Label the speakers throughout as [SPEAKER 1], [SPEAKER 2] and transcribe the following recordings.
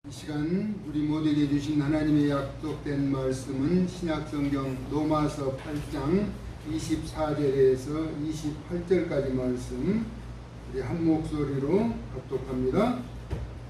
[SPEAKER 1] 이 시간 우리 모두에게 주신 하나님의 약속된 말씀은 신약성경 로마서 8장 24절에서 28절까지 말씀 우리 한 목소리로 합독합니다.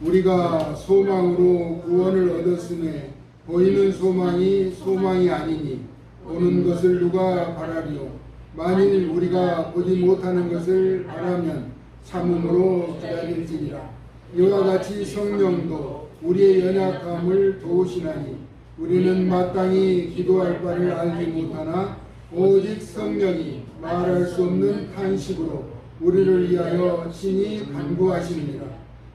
[SPEAKER 1] 우리가 소망으로 구원을 얻었음에 보이는 소망이 소망이 아니니 보는 것을 누가 바라리요. 만일 우리가 보지 못하는 것을 바라면 참음으로 기다릴지니라. 이와 같이 성령도 우리의 연약함을 도우시나니 우리는 마땅히 기도할 바를 알지 못하나 오직 성령이 말할 수 없는 탄식으로 우리를 위하여 친히 간구하시느니라.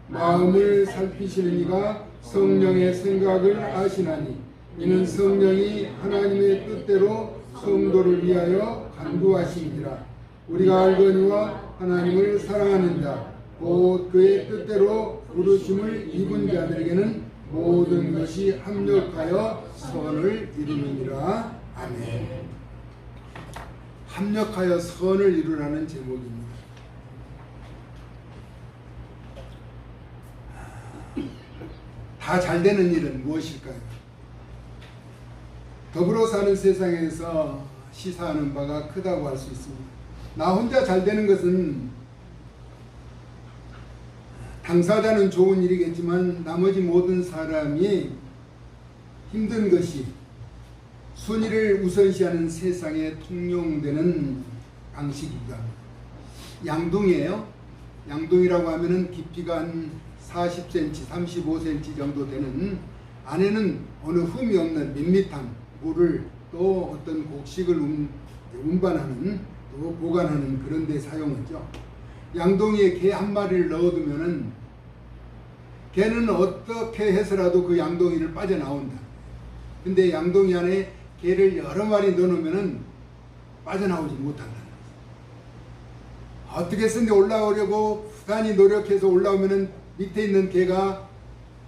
[SPEAKER 1] 마음을 살피시는 이가 성령의 생각을 아시나니 이는 성령이 하나님의 뜻대로 성도를 위하여 간구하시니라. 우리가 알거니와 하나님을 사랑하는 자 곧 그의 뜻대로 부르심을 입은 자들에게는 모든 것이 합력하여 선을 이루느니라. 아멘. 합력하여 선을 이루라는 제목입니다. 다 잘되는 일은 무엇일까요? 더불어 사는 세상에서 시사하는 바가 크다고 할 수 있습니다. 나 혼자 잘되는 것은 당사자는 좋은 일이겠지만 나머지 모든 사람이 힘든 것이 순위를 우선시하는 세상에 통용되는 방식이다. 양동이에요. 양동이라고 하면은 깊이가 한 40cm, 35cm 정도 되는 안에는 어느 흠이 없는 밋밋한 물을 또 어떤 곡식을 운반하는 또 보관하는 그런 데 사용하죠. 양동이에 개 한 마리를 넣어두면은 개는 어떻게 해서라도 그 양동이를 빠져나온다. 근데 양동이 안에 개를 여러 마리 넣어놓으면은 빠져나오지 못한다. 어떻게 해서든지 올라오려고 부단히 노력해서 올라오면은 밑에 있는 개가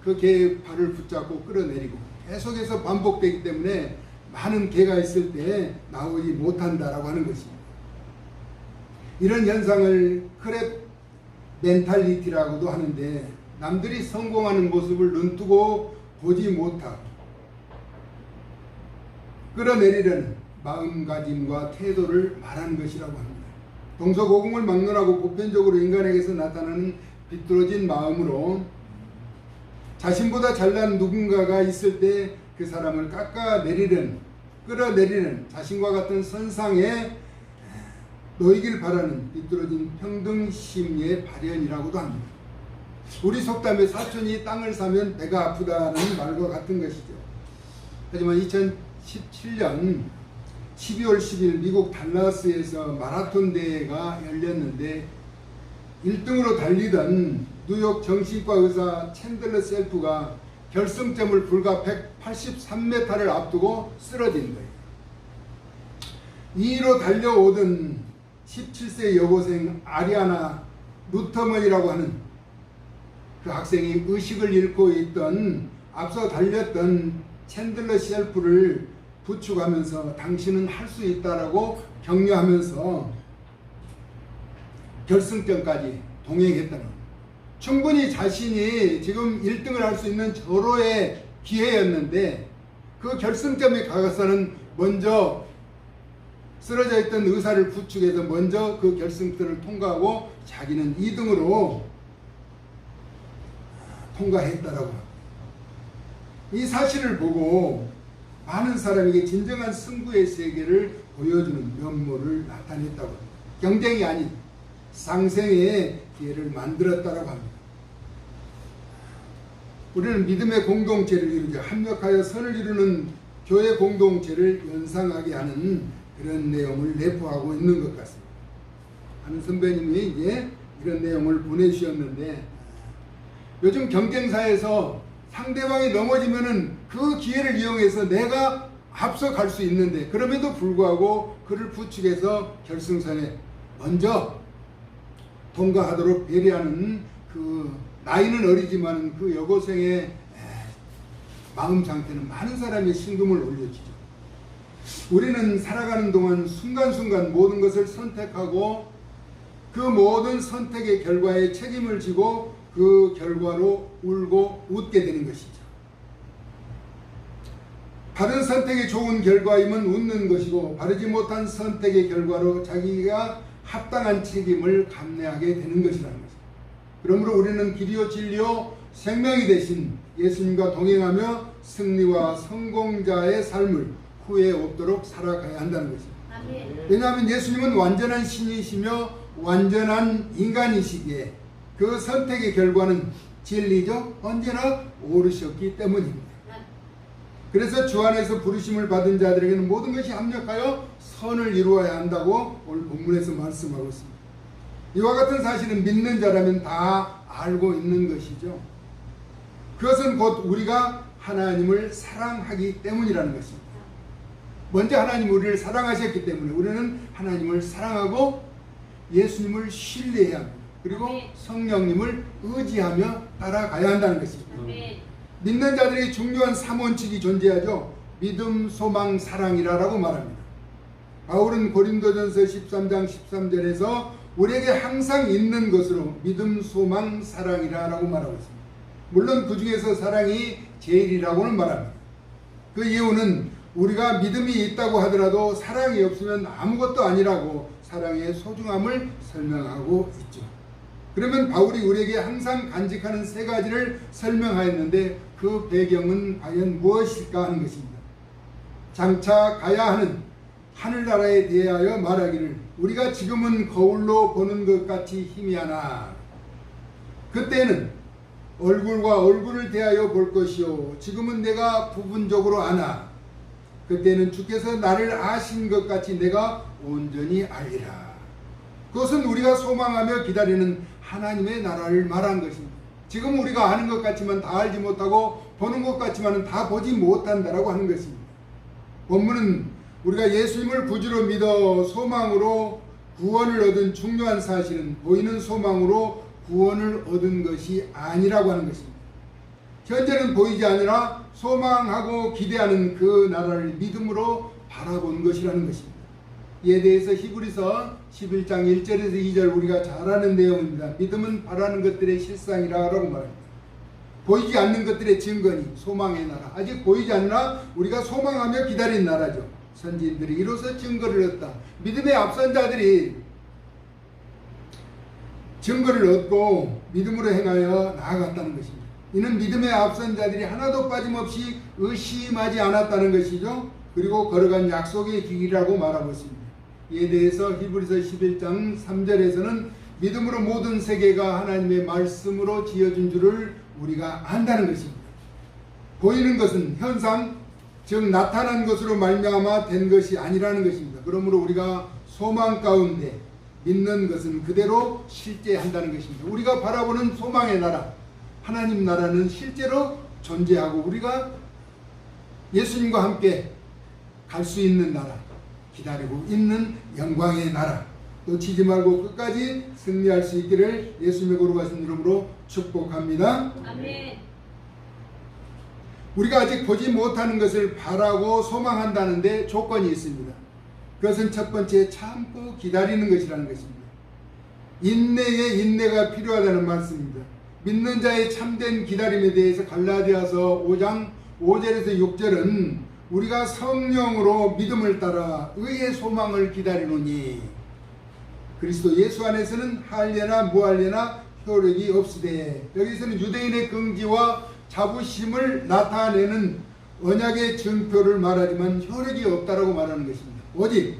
[SPEAKER 1] 그 개의 발을 붙잡고 끌어내리고 계속해서 반복되기 때문에 많은 개가 있을 때 나오지 못한다라고 하는 것입니다. 이런 현상을 크랩 멘탈리티라고도 하는데 남들이 성공하는 모습을 눈뜨고 보지 못하고 끌어내리려는 마음가짐과 태도를 말하는 것이라고 합니다. 동서고금을 막론하고 보편적으로 인간에게서 나타나는 비뚤어진 마음으로 자신보다 잘난 누군가가 있을 때 그 사람을 깎아내리려는 끌어내리는 자신과 같은 선상에 놓이길 바라는 비뚤어진 평등심의 발현이라고도 합니다. 우리 속담에 사촌이 땅을 사면 배가 아프다는 말과 같은 것이죠. 하지만 2017년 12월 10일 미국 달라스에서 마라톤 대회가 열렸는데 1등으로 달리던 뉴욕 정신과 의사 챈들러 셀프가 결승점을 불과 183m를 앞두고 쓰러진 거예요. 2위로 달려오던 17세 여고생 아리아나 루터먼이라고 하는 그 학생이 의식을 잃고 있던 앞서 달렸던 챈들러 셀프를 부축하면서 당신은 할 수 있다라고 격려하면서 결승점까지 동행했다는 충분히 자신이 지금 1등을 할 수 있는 절호의 기회였는데 그 결승점에 가서는 먼저 쓰러져 있던 의사를 부축해서 먼저 그 결승점을 통과하고 자기는 2등으로 통과했다라고 합니다. 이 사실을 보고 많은 사람에게 진정한 승부의 세계를 보여주는 면모를 나타냈다고 합니다. 경쟁이 아닌 상생의 기회를 만들었다고 합니다. 우리는 믿음의 공동체를 이루자 합력하여 선을 이루는 교회 공동체를 연상하게 하는 그런 내용을 내포하고 있는 것 같습니다. 하는 선배님이 이제 이런 내용을 보내주셨는데 요즘 경쟁사에서 상대방이 넘어지면은 그 기회를 이용해서 내가 앞서 갈 수 있는데 그럼에도 불구하고 그를 부축해서 결승선에 먼저 통과하도록 배려하는 그 나이는 어리지만 그 여고생의 마음 상태는 많은 사람의 심금을 올려주죠. 우리는 살아가는 동안 순간순간 모든 것을 선택하고 그 모든 선택의 결과에 책임을 지고 그 결과로 울고 웃게 되는 것이죠. 바른 선택이 좋은 결과이면 웃는 것이고 바르지 못한 선택의 결과로 자기가 합당한 책임을 감내하게 되는 것이라는 것입니다. 그러므로 우리는 길이요 진리요 생명이 되신 예수님과 동행하며 승리와 성공자의 삶을 후회 없도록 살아가야 한다는 것입니다. 왜냐하면 예수님은 완전한 신이시며 완전한 인간이시기에 그 선택의 결과는 진리죠. 언제나 옳으셨기 때문입니다. 그래서 주 안에서 부르심을 받은 자들에게는 모든 것이 합력하여 선을 이루어야 한다고 오늘 본문에서 말씀하고 있습니다. 이와 같은 사실은 믿는 자라면 다 알고 있는 것이죠. 그것은 곧 우리가 하나님을 사랑하기 때문이라는 것입니다. 먼저 하나님 우리를 사랑하셨기 때문에 우리는 하나님을 사랑하고 예수님을 신뢰해야 합니다. 그리고 성령님을 의지하며 따라가야 한다는 것입니다. 믿는 자들에게 중요한 3원칙이 존재하죠. 믿음, 소망, 사랑이라고 말합니다. 바울은 고린도전서 13장 13절에서 우리에게 항상 있는 것으로 믿음, 소망, 사랑이라고 말하고 있습니다. 물론 그 중에서 사랑이 제일이라고는 말합니다. 그 이유는 우리가 믿음이 있다고 하더라도 사랑이 없으면 아무것도 아니라고 사랑의 소중함을 설명하고 있죠. 그러면 바울이 우리에게 항상 간직하는 세 가지를 설명하였는데 그 배경은 과연 무엇일까 하는 것입니다. 장차 가야 하는 하늘나라에 대하여 말하기를 우리가 지금은 거울로 보는 것 같이 희미하나 그때는 얼굴과 얼굴을 대하여 볼 것이요 지금은 내가 부분적으로 아나 그때는 주께서 나를 아신 것 같이 내가 온전히 알리라. 그것은 우리가 소망하며 기다리는 하나님의 나라를 말한 것입니다. 지금 우리가 아는 것 같지만 다 알지 못하고 보는 것 같지만 다 보지 못한다라고 하는 것입니다. 본문은 우리가 예수님을 구주로 믿어 소망으로 구원을 얻은 중요한 사실은 보이는 소망으로 구원을 얻은 것이 아니라고 하는 것입니다. 현재는 보이지 않으나 소망하고 기대하는 그 나라를 믿음으로 바라본 것이라는 것입니다. 이에 대해서 히브리서 11장 1절에서 2절 우리가 잘 아는 내용입니다. 믿음은 바라는 것들의 실상이라고 말합니다. 보이지 않는 것들의 증거니 소망의 나라. 아직 보이지 않으나 우리가 소망하며 기다린 나라죠. 선지인들이 이로써 증거를 얻다. 믿음의 앞선 자들이 증거를 얻고 믿음으로 행하여 나아갔다는 것입니다. 이는 믿음의 앞선 자들이 하나도 빠짐없이 의심하지 않았다는 것이죠. 그리고 걸어간 약속의 길이라고 말하고 있습니다. 이에 대해서 히브리서 11장 3절에서는 믿음으로 모든 세계가 하나님의 말씀으로 지어진 줄을 우리가 안다는 것입니다. 보이는 것은 현상, 즉 나타난 것으로 말미암아 된 것이 아니라는 것입니다. 그러므로 우리가 소망 가운데 믿는 것은 그대로 실제한다는 것입니다. 우리가 바라보는 소망의 나라, 하나님 나라는 실제로 존재하고 우리가 예수님과 함께 갈 수 있는 나라, 기다리고 있는 영광의 나라, 놓치지 말고 끝까지 승리할 수 있기를 예수님의 거룩하신 이름으로 축복합니다.
[SPEAKER 2] 아멘.
[SPEAKER 1] 우리가 아직 보지 못하는 것을 바라고 소망한다는데 조건이 있습니다. 그것은 첫 번째 참고 기다리는 것이라는 것입니다. 인내에 인내가 필요하다는 말씀입니다. 믿는 자의 참된 기다림에 대해서 갈라디아서 5장 5절에서 6절은 우리가 성령으로 믿음을 따라 의의 소망을 기다리노니 그리스도 예수 안에서는 할례나 무할례나 효력이 없으되 여기서는 유대인의 긍지와 자부심을 나타내는 언약의 증표를 말하지만 효력이 없다라고 말하는 것입니다. 오직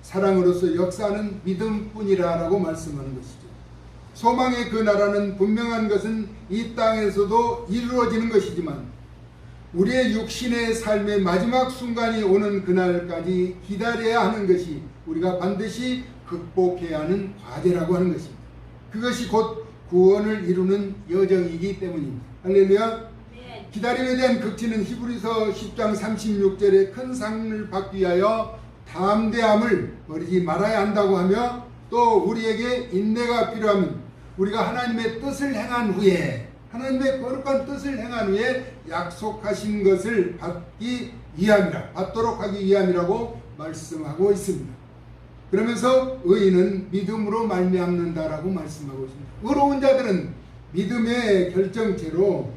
[SPEAKER 1] 사랑으로서 역사하는 믿음뿐이라고 말씀하는 것이죠. 소망의 그 나라는 분명한 것은 이 땅에서도 이루어지는 것이지만 우리의 육신의 삶의 마지막 순간이 오는 그날까지 기다려야 하는 것이 우리가 반드시 극복해야 하는 과제라고 하는 것입니다. 그것이 곧 구원을 이루는 여정이기 때문입니다. 할렐루야.
[SPEAKER 2] 네.
[SPEAKER 1] 기다림에 대한 극치는 히브리서 10장 36절에 큰 상을 받기 위하여 담대함을 버리지 말아야 한다고 하며 또 우리에게 인내가 필요하면 우리가 하나님의 뜻을 행한 후에 하나님의 거룩한 뜻을 행한 후에 약속하신 것을 받도록 하기 위함이라고 말씀하고 있습니다. 그러면서 의인은 믿음으로 말미암는다라고 말씀하고 있습니다. 의로운 자들은 믿음의 결정체로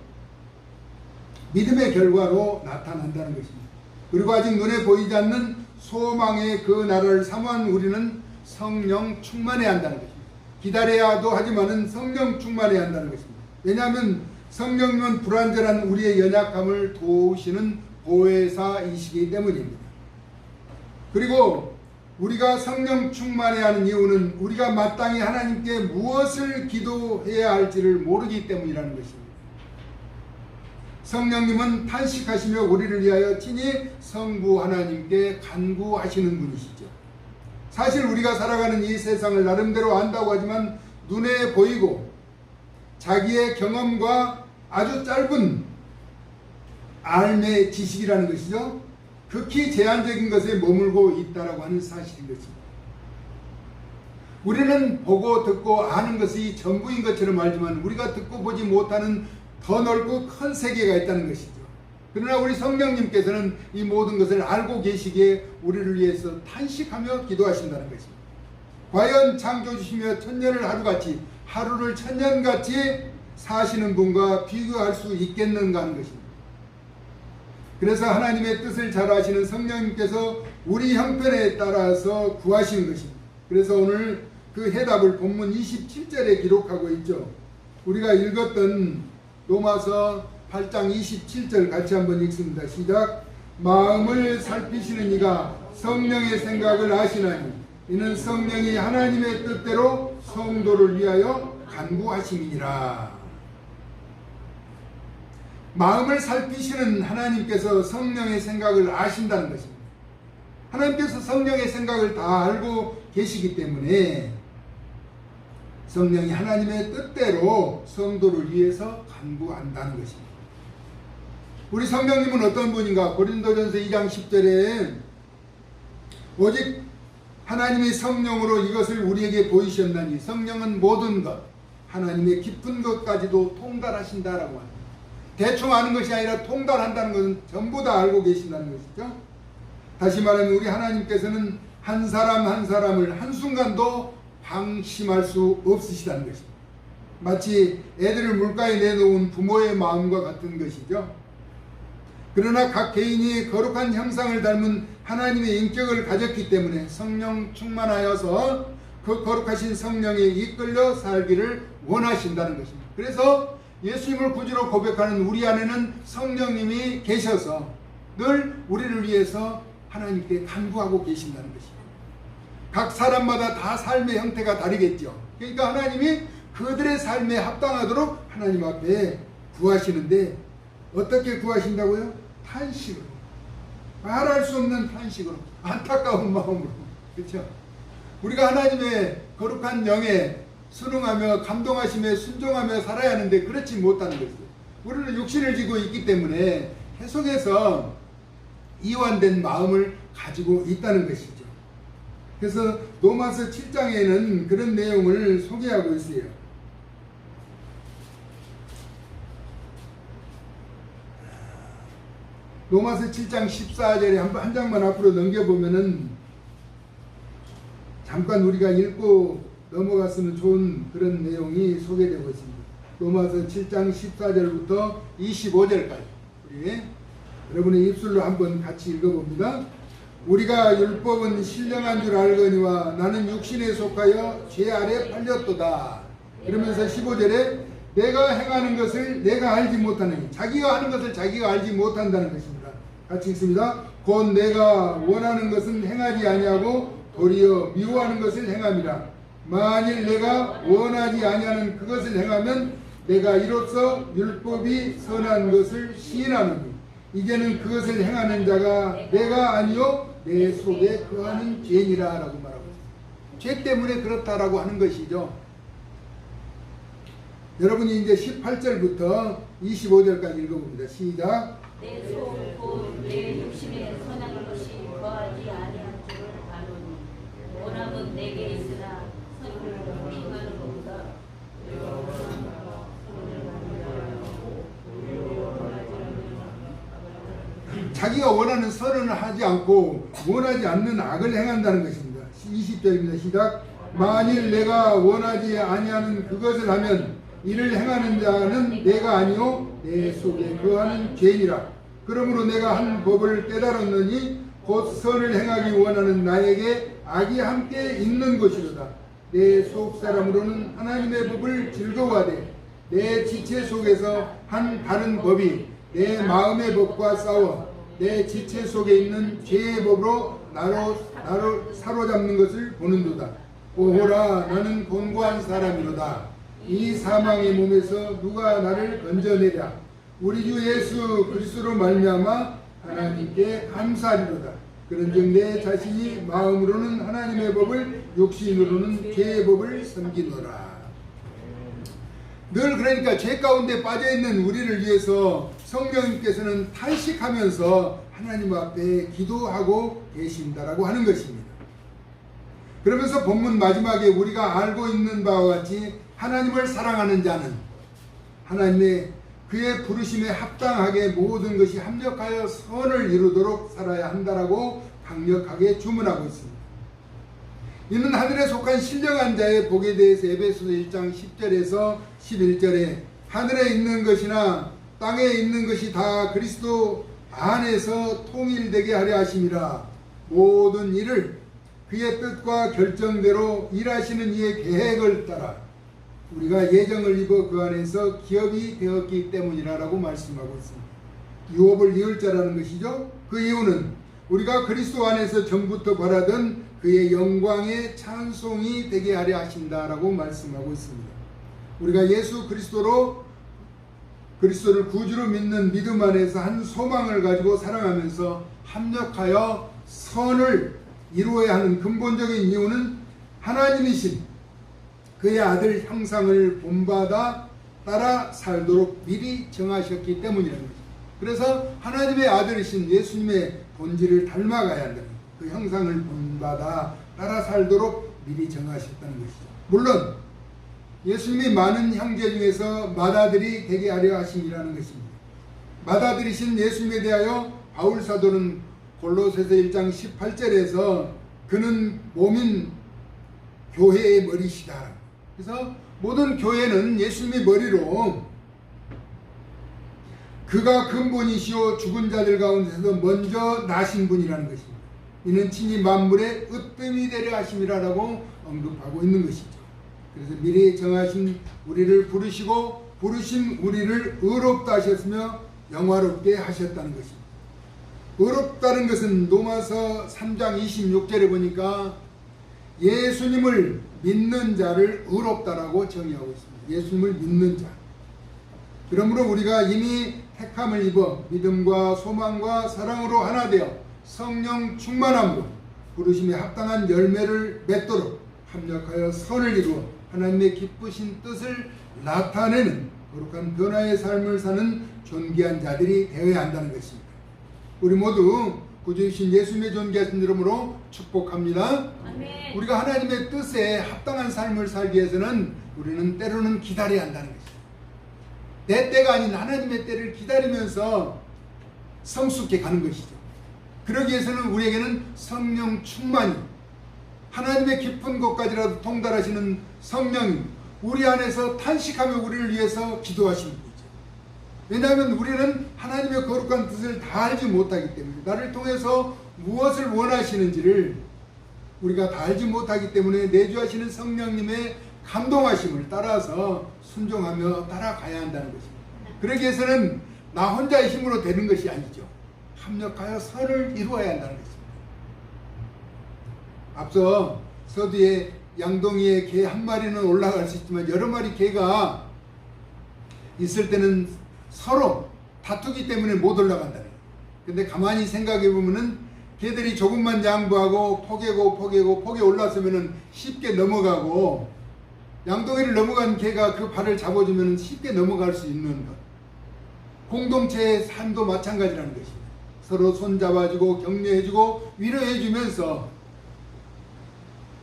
[SPEAKER 1] 믿음의 결과로 나타난다는 것입니다. 그리고 아직 눈에 보이지 않는 소망의 그 나라를 사모한 우리는 성령 충만해야 한다는 것입니다. 기다려야도 하지만은 성령 충만해야 한다는 것입니다. 왜냐하면 성령님은 불완전한 우리의 연약함을 도우시는 보혜사이시기 때문입니다. 그리고 우리가 성령 충만해야 하는 이유는 우리가 마땅히 하나님께 무엇을 기도해야 할지를 모르기 때문이라는 것입니다. 성령님은 탄식하시며 우리를 위하여 친히 성부 하나님께 간구하시는 분이시죠. 사실 우리가 살아가는 이 세상을 나름대로 안다고 하지만 눈에 보이고 자기의 경험과 아주 짧은 알의 지식이라는 것이죠. 극히 제한적인 것에 머물고 있다라고 하는 사실인 것입니다. 우리는 보고 듣고 아는 것이 전부인 것처럼 알지만 우리가 듣고 보지 못하는 더 넓고 큰 세계가 있다는 것이죠. 그러나 우리 성령님께서는 이 모든 것을 알고 계시기에 우리를 위해서 탄식하며 기도하신다는 것입니다. 과연 창조주시며 천년을 하루같이 하루를 천년같이 사시는 분과 비교할 수 있겠는가 하는 것입니다. 그래서 하나님의 뜻을 잘 아시는 성령님께서 우리 형편에 따라서 구하시는 것입니다. 그래서 오늘 그 해답을 본문 27절에 기록하고 있죠. 우리가 읽었던 로마서 8장 27절 같이 한번 읽습니다. 시작. 마음을 살피시는 이가 성령의 생각을 아시나니 이는 성령이 하나님의 뜻대로 성도를 위하여 간구하심이니라. 마음을 살피시는 하나님께서 성령의 생각을 아신다는 것입니다. 하나님께서 성령의 생각을 다 알고 계시기 때문에 성령이 하나님의 뜻대로 성도를 위해서 간구한다는 것입니다. 우리 성령님은 어떤 분인가? 고린도전서 2장 10절에 오직 하나님이 성령으로 이것을 우리에게 보이셨나니 성령은 모든 것 하나님의 깊은 것까지도 통달하신다라고 합니다. 대충 아는 것이 아니라 통달한다는 것은 전부 다 알고 계신다는 것이죠. 다시 말하면 우리 하나님께서는 한 사람 한 사람을 한순간도 방심할 수 없으시다는 것입니다. 마치 애들을 물가에 내놓은 부모의 마음과 같은 것이죠. 그러나 각 개인이 거룩한 형상을 닮은 하나님의 인격을 가졌기 때문에 성령 충만하여서 그 거룩하신 성령에 이끌려 살기를 원하신다는 것입니다. 그래서 예수님을 구주로 고백하는 우리 안에는 성령님이 계셔서 늘 우리를 위해서 하나님께 간구하고 계신다는 것입니다. 각 사람마다 다 삶의 형태가 다르겠죠. 그러니까 하나님이 그들의 삶에 합당하도록 하나님 앞에 구하시는데 어떻게 구하신다고요? 탄식으로, 말할 수 없는 탄식으로, 안타까운 마음으로. 그렇죠? 우리가 하나님의 거룩한 영에 순응하며 감동하심에 순종하며 살아야 하는데 그렇지 못하는 것이죠. 우리는 육신을 지고 있기 때문에 계속해서 이완된 마음을 가지고 있다는 것이죠. 그래서 로마서 7장에는 그런 내용을 소개하고 있어요. 로마서 7장 14절에 한 장만 앞으로 넘겨보면은 잠깐 우리가 읽고 넘어갔으면 좋은 그런 내용이 소개되고 있습니다. 로마서 7장 14절부터 25절까지 우리 여러분의 입술로 한번 같이 읽어봅니다. 우리가 율법은 신령한 줄 알거니와 나는 육신에 속하여 죄 아래 팔렸도다. 그러면서 15절에 내가 행하는 것을 내가 알지 못하느니, 자기가 하는 것을 자기가 알지 못한다는 것입니다. 같이 읽습니다. 곧 내가 원하는 것은 행하지 아니하고 도리어 미워하는 것을 행함이라. 만일 내가 원하지 아니하는 그것을 행하면 내가 이로써 율법이 선한 것을 시인하노니 이제는 그것을 행하는 자가 내가 아니요 내 속에 거하는 죄니라 라고 말하고 있습니다. 죄 때문에 그렇다라고 하는 것이죠. 여러분이 이제 18절부터 25절까지 읽어봅니다. 시작.
[SPEAKER 2] 내 속 곧 내 육신에 선한 것이 거하지 아니한 줄을 아노니 원함은 내게 있으나 선을 행하는 것보다 내가 원하는 바가 선을 하고 도리어 원하지 않는
[SPEAKER 1] 자기가 원하는 선을 하지 않고 원하지 않는 악을 행한다는 것입니다. 20절입니다. 시작. 만일 내가 원하지 아니하는 그것을 하면 이를 행하는 자는 내가 아니요 내 속에 거하는 죄니라. 그러므로 내가 한 법을 깨달았느니 곧 선을 행하기 원하는 나에게 악이 함께 있는 것이로다. 내 속 사람으로는 하나님의 법을 즐거워하되 내 지체 속에서 한 다른 법이 내 마음의 법과 싸워 내 지체 속에 있는 죄의 법으로 나를 사로잡는 것을 보는도다. 오호라, 나는 곤고한 사람이로다. 이 사망의 몸에서 누가 나를 건져내랴. 우리 주 예수 그리스도로 말미암아 하나님께 감사하리로다. 그런즉 내 자신이 마음으로는 하나님의 법을, 육신으로는 죄의 법을 섬기노라. 늘 그러니까 죄 가운데 빠져있는 우리를 위해서 성령님께서는 탄식하면서 하나님 앞에 기도하고 계신다라고 하는 것입니다. 그러면서 본문 마지막에 우리가 알고 있는 바와 같이 하나님을 사랑하는 자는 하나님의 그의 부르심에 합당하게 모든 것이 합력하여 선을 이루도록 살아야 한다라고 강력하게 주문하고 있습니다. 이는 하늘에 속한 신령한 자의 복에 대해서 에베소서 1장 10절에서 11절에 하늘에 있는 것이나 땅에 있는 것이 다 그리스도 안에서 통일되게 하려 하심이라. 모든 일을 그의 뜻과 결정대로 일하시는 이의 계획을 따라 우리가 예정을 입어 그 안에서 기업이 되었기 때문이라고 말씀하고 있습니다. 유업을 이을 자라는 것이죠. 그 이유는 우리가 그리스도 안에서 전부터 바라던 그의 영광의 찬송이 되게 하려 하신다라고 말씀하고 있습니다. 우리가 예수 그리스도를 구주로 믿는 믿음 안에서 한 소망을 가지고 살아가면서 합력하여 선을 이루어야 하는 근본적인 이유는 하나님이신 그의 아들 형상을 본받아 따라 살도록 미리 정하셨기 때문이라는 것입니다. 그래서 하나님의 아들이신 예수님의 본질을 닮아가야 한다는 그 형상을 본받아 따라 살도록 미리 정하셨다는 것이죠. 물론 예수님이 많은 형제 중에서 맏아들이 되게 하려 하심이라는 것입니다. 맏아들이신 예수님에 대하여 바울 사도는 골로새서 1장 18절에서 그는 몸인 교회의 머리시다. 그래서 모든 교회는 예수님의 머리로 그가 근본이시오 죽은 자들 가운데서 먼저 나신 분이라는 것입니다. 이는 친히 만물의 으뜸이 되려 하심이라고 언급하고 있는 것이죠. 그래서 미리 정하신 우리를 부르시고 부르신 우리를 의롭다 하셨으며 영화롭게 하셨다는 것입니다. 의롭다는 것은 로마서 3장 26절에 보니까 예수님을 믿는 자를 의롭다라고 정의하고 있습니다. 예수님을 믿는 자. 그러므로 우리가 이미 택함을 입어 믿음과 소망과 사랑으로 하나 되어 성령 충만함으로 부르심에 합당한 열매를 맺도록 합력하여 선을 이루어 하나님의 기쁘신 뜻을 나타내는 거룩한 변화의 삶을 사는 존귀한 자들이 되어야 한다는 것입니다. 우리 모두 구주이신 예수님의 존귀하신 이름으로 축복합니다.
[SPEAKER 2] 아멘.
[SPEAKER 1] 우리가 하나님의 뜻에 합당한 삶을 살기 위해서는 우리는 때로는 기다려야 한다는 것입니다. 내 때가 아닌 하나님의 때를 기다리면서 성숙해 가는 것이죠. 그러기 위해서는 우리에게는 성령 충만이 하나님의 깊은 곳까지라도 통달하시는 성령이 우리 안에서 탄식하며 우리를 위해서 기도하시는 거죠. 왜냐하면 우리는 하나님의 거룩한 뜻을 다 알지 못하기 때문에 나를 통해서 무엇을 원하시는지를 우리가 다 알지 못하기 때문에 내주하시는 성령님의 감동하심을 따라서 순종하며 따라가야 한다는 것입니다. 그러기 위해서는 나 혼자의 힘으로 되는 것이 아니죠. 합력하여 선을 이루어야 한다는 것입니다. 앞서 서두에 양동이에 개 한 마리는 올라갈 수 있지만 여러 마리 개가 있을 때는 서로 다투기 때문에 못 올라간다. 근데 가만히 생각해 보면은 개들이 조금만 양보하고 포개고 올라서면은 쉽게 넘어가고 양동이를 넘어간 개가 그 발을 잡아주면 쉽게 넘어갈 수 있는 것. 공동체의 삶도 마찬가지라는 것입니다. 서로 손잡아주고 격려해주고 위로해주면서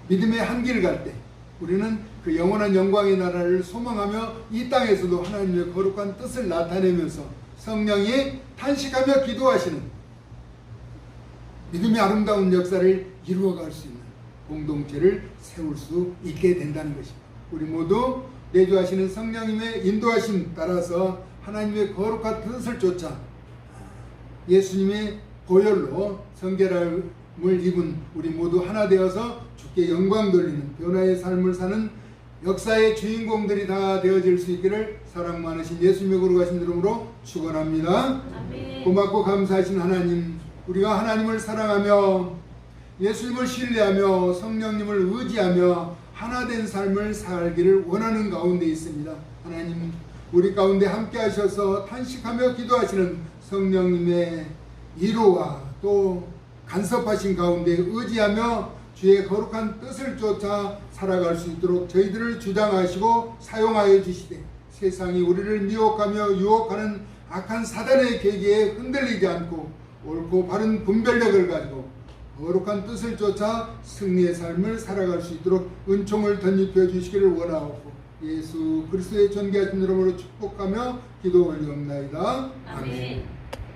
[SPEAKER 1] 믿음의 한길을 갈 때 우리는 그 영원한 영광의 나라를 소망하며 이 땅에서도 하나님의 거룩한 뜻을 나타내면서 성령이 탄식하며 기도하시는 믿음의 아름다운 역사를 이루어갈 수 있는 공동체를 세울 수 있게 된다는 것입니다. 우리 모두 내주하시는 성령님의 인도하심 따라서 하나님의 거룩한 뜻을 쫓아 예수님의 보혈로 성결함을 입은 우리 모두 하나 되어서 주께 영광 돌리는 변화의 삶을 사는 역사의 주인공들이 다 되어질 수 있기를 사랑 많으신 예수님의 거룩하신 이름으로 축원합니다.
[SPEAKER 2] 아멘.
[SPEAKER 1] 고맙고 감사하신 하나님, 우리가 하나님을 사랑하며 예수님을 신뢰하며 성령님을 의지하며 하나된 삶을 살기를 원하는 가운데 있습니다. 하나님, 우리 가운데 함께 하셔서 탄식하며 기도하시는 성령님의 위로와 또 간섭하신 가운데 의지하며 주의 거룩한 뜻을 쫓아 살아갈 수 있도록 저희들을 주장하시고 사용하여 주시되 세상이 우리를 미혹하며 유혹하는 악한 사단의 계기에 흔들리지 않고 옳고 바른 분별력을 가지고 거룩한 뜻을 쫓아 승리의 삶을 살아갈 수 있도록 은총을 덧입혀 주시기를 원하옵고 예수 그리스도의 존귀하신 이름으로 축복하며 기도 올리옵나이다.
[SPEAKER 2] 아멘.